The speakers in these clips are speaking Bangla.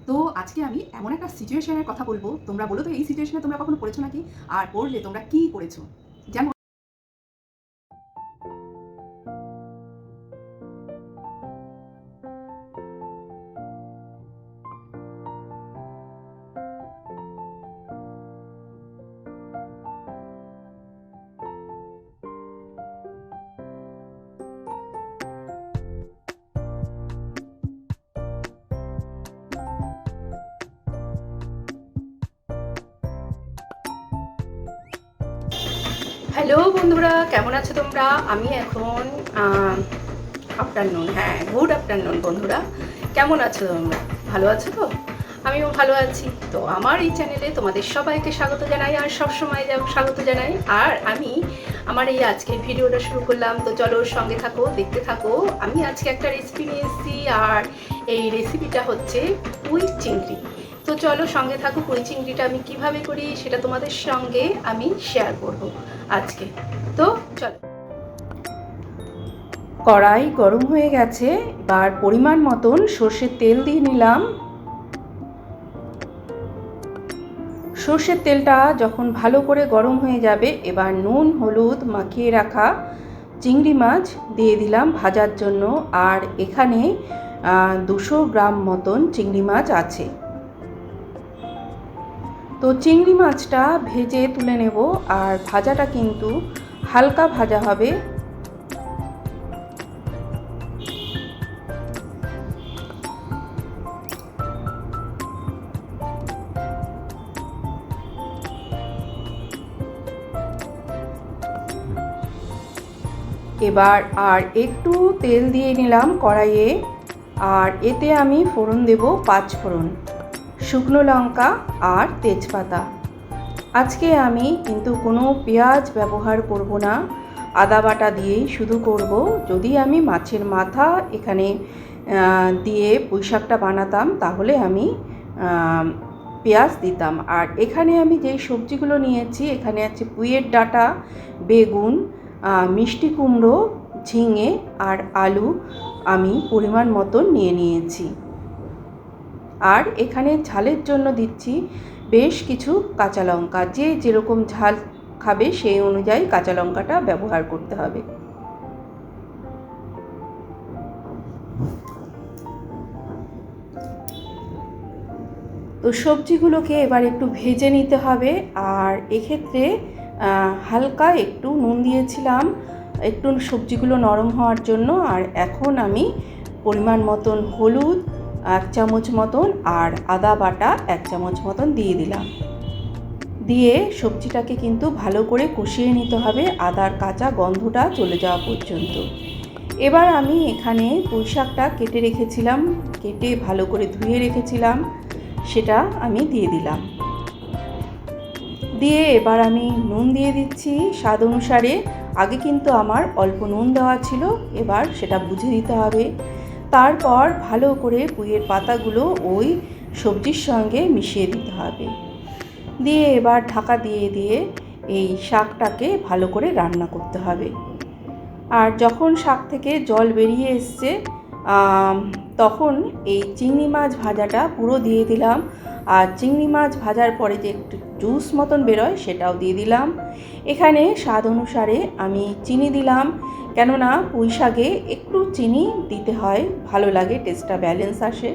তো আজকে আমি এমন একটা সিচুয়েশনের কথা বলবো, তোমরা বলো তো এই সিচুয়েশনে তোমরা কখনো পড়েছো নাকি? আর পড়লে তোমরা কি করেছো? যেমন হ্যালো বন্ধুরা, কেমন আছো তোমরা? আমি এখন আফটারনুন, হ্যাঁ গুড আফটারনুন বন্ধুরা। কেমন আছো তোমরা? ভালো আছো তো? আমিও ভালো আছি। তো আমার এই চ্যানেলে তোমাদের সবাইকে স্বাগত জানাই, আর সবসময় স্বাগত জানাই। আর আমি আমার এই আজকের ভিডিওটা শুরু করলাম, তো চলো সঙ্গে থাকো, দেখতে থাকো। আমি আজকে একটা রেসিপি নিয়ে এসেছি, আর এই রেসিপিটা হচ্ছে পুঁই চিংড়ি। তো চলো সঙ্গে থাকো, পুঁই চিংড়িটা আমি কিভাবে করি সেটা তোমাদের সঙ্গে আমি শেয়ার করব আজকে। তো চলো, কড়াই গরম হয়ে গেছে, এবার পরিমাণ মতন সর্ষের তেল দিয়ে নিলাম। সর্ষের তেলটা যখন ভালো করে গরম হয়ে যাবে, এবার নুন হলুদ মাখিয়ে রাখা চিংড়ি মাছ দিয়ে দিলাম ভাজার জন্য। আর এখানে 200 গ্রাম মতন চিংড়ি মাছ আছে। তো চিংড়ি মাছটা ভেজে তুলে নেব, আর ভাজাটা কিন্তু হালকা ভাজা হবে। এবার আর একটু তেল দিয়ে নিলাম কড়াইয়ে, আর এতে আমি ফোড়ন দেব 5 ফোড়ন, শুকনো লঙ্কা আর তেজপাতা। আজকে আমি কিন্তু কোনো পেঁয়াজ ব্যবহার করব না, আদা বাটা দিয়েই শুধু করব। যদি আমি মাছের মাথা এখানে দিয়ে পুঁই শাকটা বানাতাম তাহলে আমি পেঁয়াজ দিতাম। আর এখানে আমি যেই সবজিগুলো নিয়েছি, এখানে আছে পুঁইয়ের ডাঁটা, বেগুন, মিষ্টি কুমড়ো, ঝিঙে আর আলু আমি পরিমাণ মতন নিয়ে নিয়েছি। আর এখানে ঝালের জন্য দিচ্ছি বেশ কিছু কাঁচা লঙ্কা। যে যেরকম ঝাল খাবে সেই অনুযায়ী কাঁচা লঙ্কাটা ব্যবহার করতে হবে। তো সবজিগুলোকে এবার একটু ভেজে নিতে হবে। আর এক্ষেত্রে হালকা একটু নুন দিয়েছিলাম একটু সবজিগুলো নরম হওয়ার জন্য। আর এখন আমি পরিমাণ মতন হলুদ 1 চামচ মতন আর আদা বাটা 1 চামচ মতন দিয়ে দিলাম। দিয়ে সবজিটাকে কিন্তু ভালো করে কষিয়ে নিতে হবে, আদার কাঁচা গন্ধটা চলে যাওয়া পর্যন্ত। এবার আমি এখানে পুঁই শাকটা কেটে রেখেছিলাম, কেটে ভালো করে ধুয়ে রেখেছিলাম, সেটা আমি দিয়ে দিলাম। দিয়ে এবার আমি নুন দিয়ে দিচ্ছি স্বাদ অনুসারে। আগে কিন্তু আমার অল্প নুন দেওয়া ছিল, এবার সেটা বুঝে দিতে হবে। তারপর ভালো করে পুঁইয়ের পাতাগুলো ওই সবজির সঙ্গে মিশিয়ে দিতে হবে। দিয়ে এবার ঢাকা দিয়ে দিয়ে এই শাকটাকে ভালো করে রান্না করতে হবে। আর যখন শাক থেকে জল বেরিয়ে এসছে, তখন এই চিংড়ি মাছ ভাজাটা পুরো দিয়ে দিলাম। আর চিংড়ি মাছ ভাজার পরে যে একটু জুস মতন বেরোয় সেটাও দিয়ে দিলাম। এখানে স্বাদ অনুসারে আমি চিনি দিলাম, কেননা পুঁই শাকে একটু চিনি দিতে হয়, ভালো লাগে, টেস্টটা ব্যালেন্স আসে।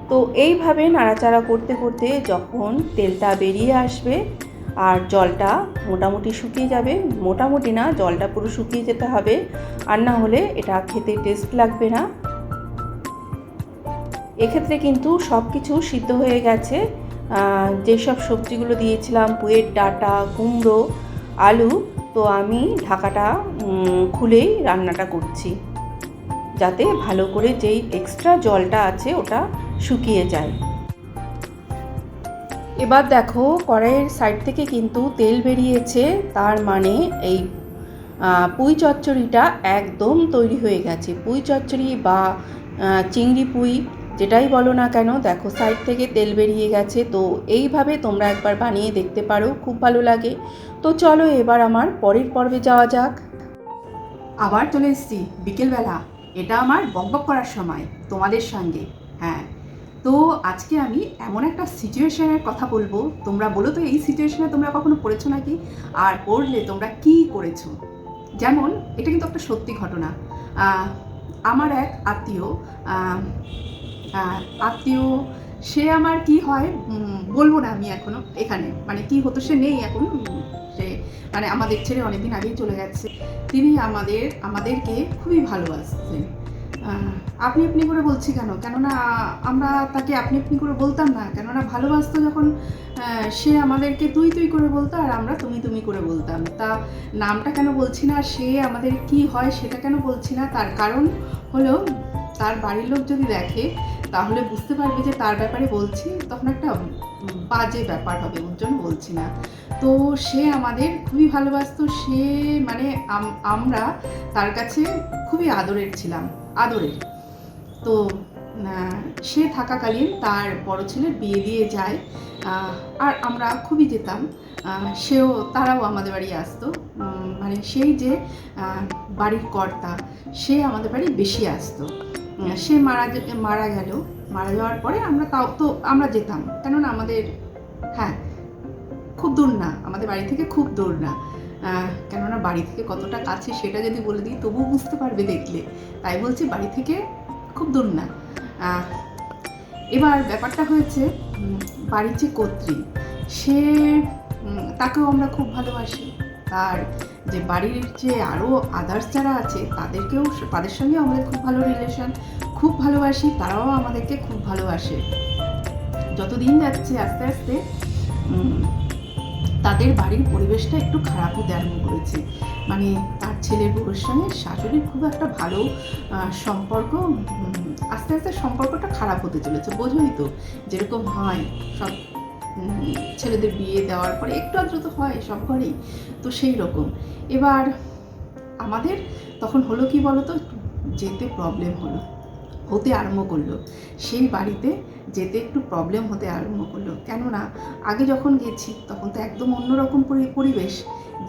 তো এইভাবে নাড়াচাড়া করতে করতে যখন তেলটা বেরিয়ে আসবে আর জলটা মোটামুটি শুকিয়ে যাবে, মোটামুটি না, জলটা পুরো শুকিয়ে যেতে হবে, আর না হলে এটা খেতে টেস্ট লাগবে না। এক্ষেত্রে কিন্তু সব কিছু সিদ্ধ হয়ে গেছে। যেসব সবজিগুলো দিয়েছিলাম, পুঁইয়ের ডাঁটা, কুমড়ো, আলু, তো আমি ঢাকাটা খুলেই রান্নাটা করছি, যাতে ভালো করে যেই এক্সট্রা জলটা আছে ওটা শুকিয়ে যায়। এবার দেখো কড়াইয়ের সাইড থেকে কিন্তু তেল বেরিয়েছে, তার মানে এই পুঁই চচ্চড়িটা একদম তৈরি হয়ে গেছে। পুঁই চচ্চড়ি বা চিংড়ি পুঁই যেটাই বলো না কেন, দেখো সাইড থেকে তেল বেরিয়ে গেছে। তো এইভাবে তোমরা একবার বানিয়ে দেখতে পারো, খুব ভালো লাগে। তো চলো এবার আমার পরের পর্বে যাওয়া যাক। আবার চলে এসেছি বিকেলবেলা, এটা আমার বকবক করার সময় তোমাদের সঙ্গে। হ্যাঁ, তো আজকে আমি এমন একটা সিচুয়েশনের কথা বলবো, তোমরা বলো তো এই সিচুয়েশনে তোমরা কখনো পড়েছো নাকি, আর পড়লে তোমরা কি করেছো। যেমন এটা কিন্তু একটা সত্যি ঘটনা। আমার এক আত্মীয় আত্মীয় সে আমার কি হয় বলবো না আমি এখনো এখানে, মানে কি হতো সে নেই এখন, সে মানে আমাদের ছেড়ে অনেকদিন আগেই চলে গেছে। তিনি আমাদেরকে খুবই ভালোবাসতেন। আপনি আপনি করে বলছি কেননা আমরা তাকে আপনি আপনি করে বলতাম না, কেননা ভালোবাসতো যখন সে আমাদেরকে তুই তুই করে বলতো আর আমরা তুমি তুমি করে বলতাম। তা নামটা কেন বলছি না, সে আমাদের কি হয় সেটা কেন বলছি না, তার কারণ হলো তার বাড়ির লোক যদি দেখে তাহলে বুঝতে পারবে যে তার ব্যাপারে বলছি, তখন একটা বাজে ব্যাপার হবে, ওর জন্য বলছি না। তো সে আমাদের খুবই ভালোবাসতো, সে মানে আমরা তার কাছে খুবই আদরের ছিলাম, আদরের। তো সে থাকাকালীন তার বড় ছেলের বিয়ে দিয়ে যায়, আর আমরা খুবই যেতাম। তারাও আমাদের বাড়ি আসতো, মানে সেই যে বাড়ির কর্তা সে আমাদের বাড়ি বেশি আসতো। সে মারা গেল, মারা যাওয়ার পরে আমরা আমরা যেতাম, কেননা আমাদের হ্যাঁ খুব দূর না, আমাদের বাড়ি থেকে খুব দূর না, কেননা বাড়ি থেকে কতটা কাছে সেটা যদি বলে দিই তবুও বুঝতে পারবে দেখলে, তাই বলছি বাড়ি থেকে খুব দূর না। এবার ব্যাপারটা হয়েছে, বাড়ির যে কর্ত্রী সে তাকেও আমরা খুব ভালোবাসি, তার যে বাড়ির যে আরও আদার্স যারা আছে তাদের সঙ্গেও আমাদের খুব ভালো রিলেশন, খুব ভালোবাসি, তারাও আমাদেরকে খুব ভালোবাসে। যতদিন যাচ্ছে আস্তে আস্তে তাদের বাড়ির পরিবেশটা একটু খারাপ হতে আরম্ভ করেছে, মানে তার ছেলের বউয়ের সঙ্গে শাশুড়ির খুব একটা ভালো সম্পর্ক, আস্তে আস্তে সম্পর্কটা খারাপ হতে চলেছে। বোঝোই তো যেরকম হয় সব ছেলেদের বিয়ে দেওয়ার পরে একটু আধটু তো হয় সব ঘরেই, তো সেই রকম। এবার আমাদের তখন হলো কি বলতো, যেতে প্রবলেম হতে আরম্ভ করলো, সেই বাড়িতে যেতে একটু প্রবলেম হতে আরম্ভ করলো। কেননা আগে যখন গেছি তখন তো একদম অন্যরকম পরিবেশ,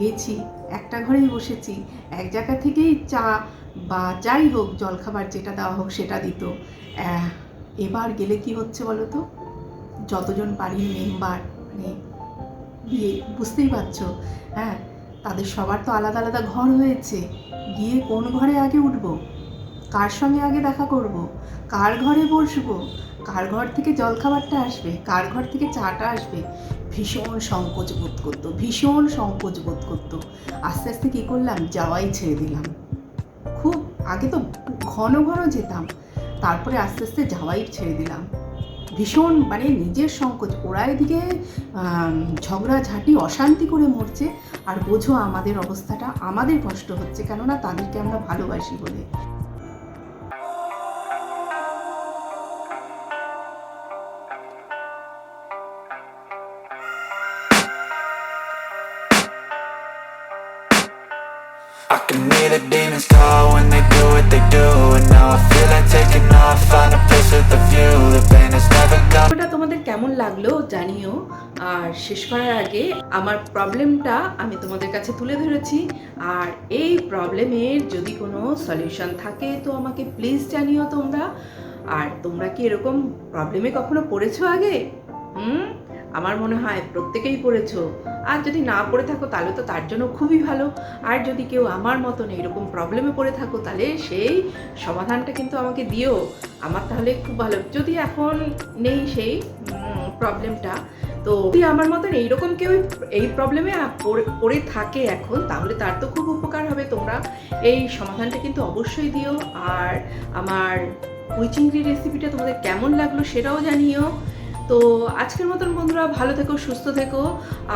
গেছি একটা ঘরেই বসেছি, এক জায়গা থেকেই চা বা যাই হোক জলখাবার যেটা দেওয়া হোক সেটা দিত। এবার গেলে কি হচ্ছে বলো তো, যতজন বাড়ির মেম্বার মানে বিয়ে বুঝতেই পারছো, হ্যাঁ তাদের সবার তো আলাদা আলাদা ঘর হয়েছে, গিয়ে কোন ঘরে আগে উঠবো, কার সঙ্গে আগে দেখা করব, কার ঘরে বসবো, কার ঘর থেকে জলখাবারটা আসবে, কার ঘর থেকে চাটা আসবে, ভীষণ সংকোচ বোধ করতো। আস্তে আস্তে কী করলাম, যাওয়াই ছেড়ে দিলাম। খুব আগে তো ঘন ঘন যেতাম, তারপরে আস্তে আস্তে যাওয়াই ছেড়ে দিলাম। ভীষণ মানে নিজের সংকোচ, ওরা এদিকে ঝগড়াঝাঁটি অশান্তি করে মরছে, আর বোঝো আমাদের অবস্থাটা, আমাদের কষ্ট হচ্ছে, কেননা তাদেরকে আমরা ভালোবাসি বলে। I can hear the demons call when they do what they do, and now I feel like taking off, find a place with a view, the pain is never gone. ভিডিওটা তোমাদের কেমন লাগলো জানিও, আর শেষ করার আগে আমার প্রবলেমটা আমি তোমাদের কাছে তুলে ধরেছি, আর এই প্রবলেমের যদি কোনো সলিউশন থাকে তো আমাকে প্লিজ জানিও তোমরা। আর তোমরা কি এরকম প্রবলেমে কখনো পড়েছো আগে? আমার মনে হয় প্রত্যেকেই পড়েছো, আর যদি না পড়ে থাকো তাহলে তো তার জন্য খুবই ভালো। আর যদি কেউ আমার মতন এইরকম প্রবলেমে পড়ে থাকো তাহলে সেই সমাধানটা কিন্তু আমাকে দিও, আমার তাহলে খুব ভালো। যদি এখন নেই সেই প্রবলেমটা, তো যদি আমার মতন এইরকম কেউ এই প্রবলেমে পড়ে থাকে এখন, তাহলে তার তো খুব উপকার হবে। তোমরা এই সমাধানটা কিন্তু অবশ্যই দিও। আর আমার ওই চিংড়ি রেসিপিটা তোমাদের কেমন লাগলো সেটাও জানিও। তো আজকের মতন বন্ধুরা ভালো থেকো, সুস্থ থেকো,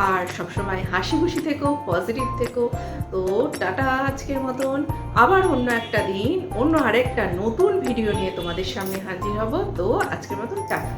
আর সবসময় হাসি খুশি থেকো, পজিটিভ থেকো। তো টাটা আজকের মতন, আবার অন্য একটা দিন অন্য আরেকটা নতুন ভিডিও নিয়ে তোমাদের সামনে হাজির হব। তো আজকের মতন টাটা।